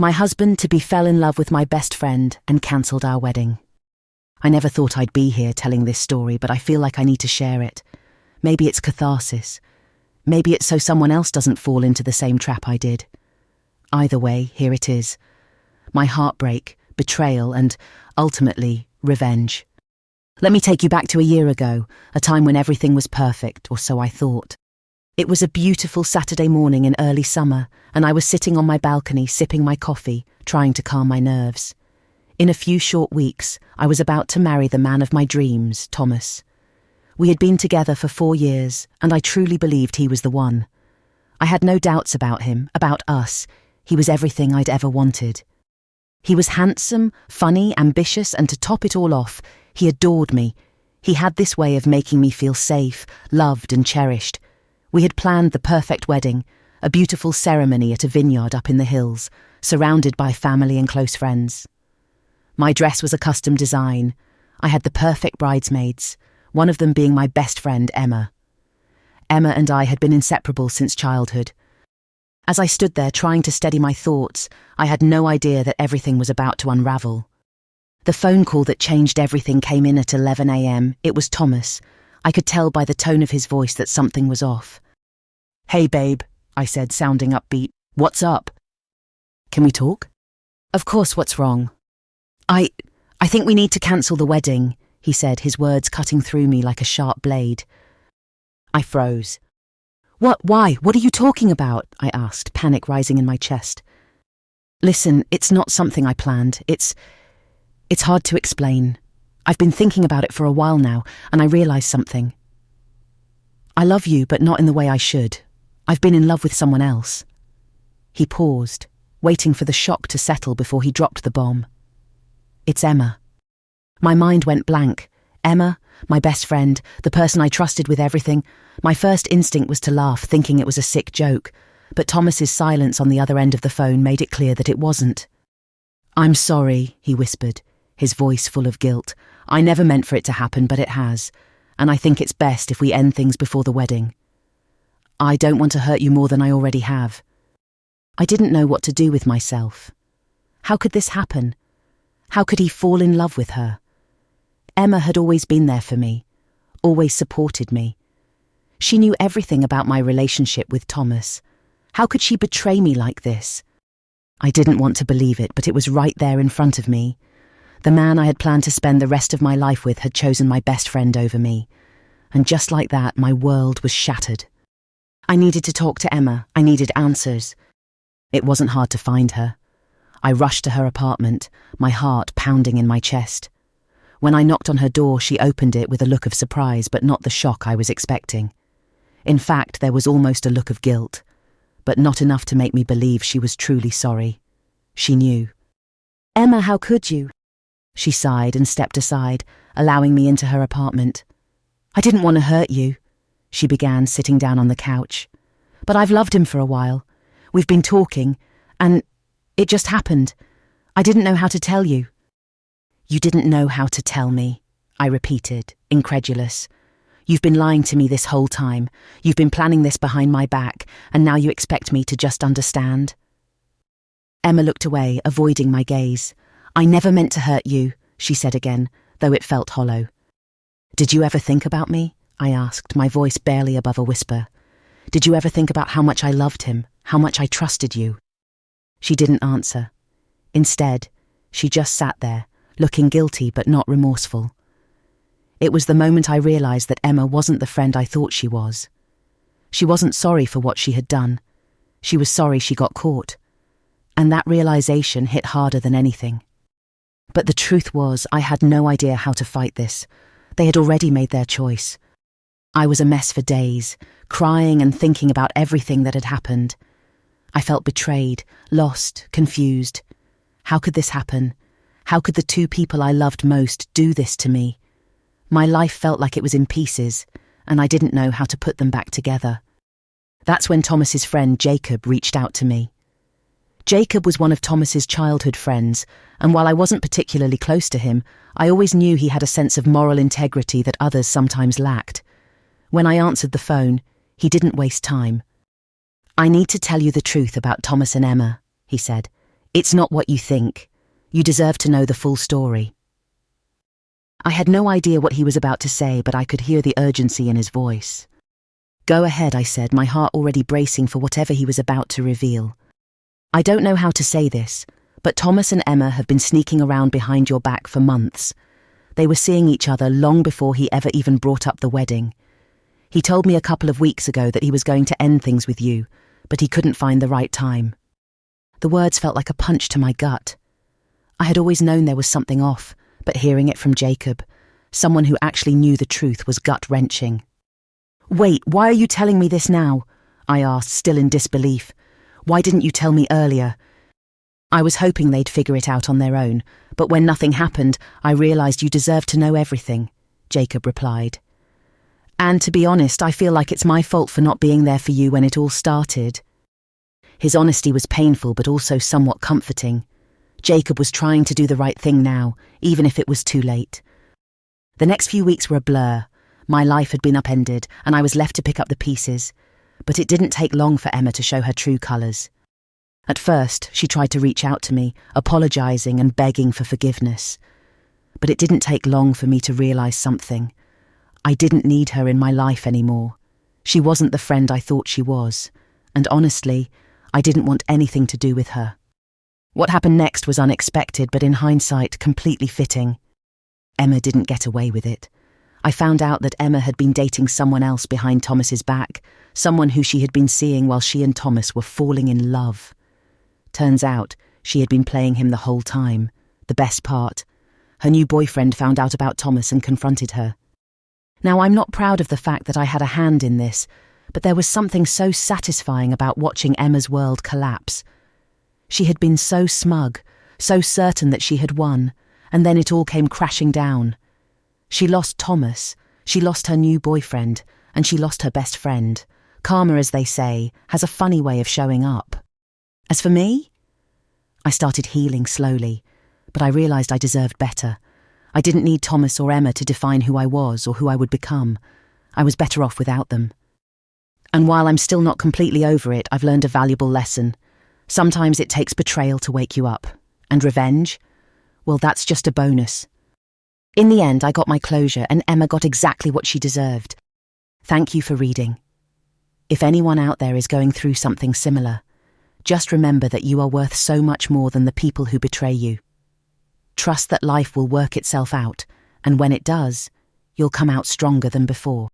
My husband-to-be fell in love with my best friend and cancelled our wedding. I never thought I'd be here telling this story, but I feel like I need to share it. Maybe it's catharsis. Maybe it's so someone else doesn't fall into the same trap I did. Either way, here it is. My heartbreak, betrayal, and, ultimately, revenge. Let me take you back to a year ago, a time when everything was perfect, or so I thought. It was a beautiful Saturday morning in early summer, and I was sitting on my balcony sipping my coffee, trying to calm my nerves. In a few short weeks, I was about to marry the man of my dreams, Thomas. We had been together for 4 years, and I truly believed he was the one. I had no doubts about him, about us. He was everything I'd ever wanted. He was handsome, funny, ambitious, and to top it all off, he adored me. He had this way of making me feel safe, loved, and cherished. We had planned the perfect wedding, a beautiful ceremony at a vineyard up in the hills, surrounded by family and close friends. My dress was a custom design. I had the perfect bridesmaids, one of them being my best friend, Emma. Emma and I had been inseparable since childhood. As I stood there trying to steady my thoughts, I had no idea that everything was about to unravel. The phone call that changed everything came in at 11 a.m. It was Thomas. I could tell by the tone of his voice that something was off. "Hey, babe," I said, sounding upbeat. "What's up?" "Can we talk?" "Of course, what's wrong?" I think we need to cancel the wedding," he said, his words cutting through me like a sharp blade. I froze. "What? Why? What are you talking about?" I asked, panic rising in my chest. "Listen, it's not something I planned. It's hard to explain. I've been thinking about it for a while now, and I realised something. I love you, but not in the way I should. I've been in love with someone else." He paused, waiting for the shock to settle before he dropped the bomb. "It's Emma." My mind went blank. Emma, my best friend, the person I trusted with everything. My first instinct was to laugh, thinking it was a sick joke, but Thomas's silence on the other end of the phone made it clear that it wasn't. "I'm sorry," he whispered, his voice full of guilt. "I never meant for it to happen, but it has, and I think it's best if we end things before the wedding. I don't want to hurt you more than I already have." I didn't know what to do with myself. How could this happen? How could he fall in love with her? Emma had always been there for me, always supported me. She knew everything about my relationship with Thomas. How could she betray me like this? I didn't want to believe it, but it was right there in front of me. The man I had planned to spend the rest of my life with had chosen my best friend over me. And just like that, my world was shattered. I needed to talk to Emma. I needed answers. It wasn't hard to find her. I rushed to her apartment, my heart pounding in my chest. When I knocked on her door, she opened it with a look of surprise, but not the shock I was expecting. In fact, there was almost a look of guilt, but not enough to make me believe she was truly sorry. She knew. "Emma, how could you?" She sighed and stepped aside, allowing me into her apartment. "I didn't want to hurt you," she began, sitting down on the couch. "But I've loved him for a while. We've been talking, and it just happened. I didn't know how to tell you." "You didn't know how to tell me," I repeated, incredulous. "You've been lying to me this whole time. You've been planning this behind my back, and now you expect me to just understand?" Emma looked away, avoiding my gaze. "I never meant to hurt you," she said again, though it felt hollow. "Did you ever think about me?" I asked, my voice barely above a whisper. "Did you ever think about how much I loved him, how much I trusted you?" She didn't answer. Instead, she just sat there, looking guilty but not remorseful. It was the moment I realised that Emma wasn't the friend I thought she was. She wasn't sorry for what she had done. She was sorry she got caught. And that realisation hit harder than anything. But the truth was, I had no idea how to fight this. They had already made their choice. I was a mess for days, crying and thinking about everything that had happened. I felt betrayed, lost, confused. How could this happen? How could the two people I loved most do this to me? My life felt like it was in pieces, and I didn't know how to put them back together. That's when Thomas's friend Jacob reached out to me. Jacob was one of Thomas's childhood friends, and while I wasn't particularly close to him, I always knew he had a sense of moral integrity that others sometimes lacked. When I answered the phone, he didn't waste time. "I need to tell you the truth about Thomas and Emma," he said. It's not what you think. You deserve to know the full story. I had no idea what he was about to say, but I could hear the urgency in his voice. Go ahead, I said, my heart already bracing for whatever he was about to reveal. I don't know how to say this, but Thomas and Emma have been sneaking around behind your back for months. They were seeing each other long before he ever even brought up the wedding. He told me a couple of weeks ago that he was going to end things with you, but he couldn't find the right time. The words felt like a punch to my gut. I had always known there was something off, but hearing it from Jacob, someone who actually knew the truth, was gut-wrenching. Wait, why are you telling me this now? I asked, still in disbelief. Why didn't you tell me earlier? I was hoping they'd figure it out on their own, but when nothing happened, I realized you deserved to know everything, Jacob replied. And to be honest, I feel like it's my fault for not being there for you when it all started. His honesty was painful but also somewhat comforting. Jacob was trying to do the right thing now, even if it was too late. The next few weeks were a blur. My life had been upended, and I was left to pick up the pieces. But it didn't take long for Emma to show her true colours. At first, she tried to reach out to me, apologising and begging for forgiveness. But it didn't take long for me to realise something. I didn't need her in my life anymore. She wasn't the friend I thought she was, and honestly, I didn't want anything to do with her. What happened next was unexpected, but in hindsight, completely fitting. Emma didn't get away with it. I found out that Emma had been dating someone else behind Thomas's back, someone who she had been seeing while she and Thomas were falling in love. Turns out, she had been playing him the whole time. The best part, her new boyfriend found out about Thomas and confronted her. Now, I'm not proud of the fact that I had a hand in this, but there was something so satisfying about watching Emma's world collapse. She had been so smug, so certain that she had won, and then it all came crashing down. She lost Thomas, she lost her new boyfriend, and she lost her best friend. Karma, as they say, has a funny way of showing up. As for me, I started healing slowly, but I realised I deserved better. I didn't need Thomas or Emma to define who I was or who I would become. I was better off without them. And while I'm still not completely over it, I've learned a valuable lesson. Sometimes it takes betrayal to wake you up. And revenge? Well, that's just a bonus. In the end, I got my closure, and Emma got exactly what she deserved. Thank you for reading. If anyone out there is going through something similar, just remember that you are worth so much more than the people who betray you. Trust that life will work itself out, and when it does, you'll come out stronger than before.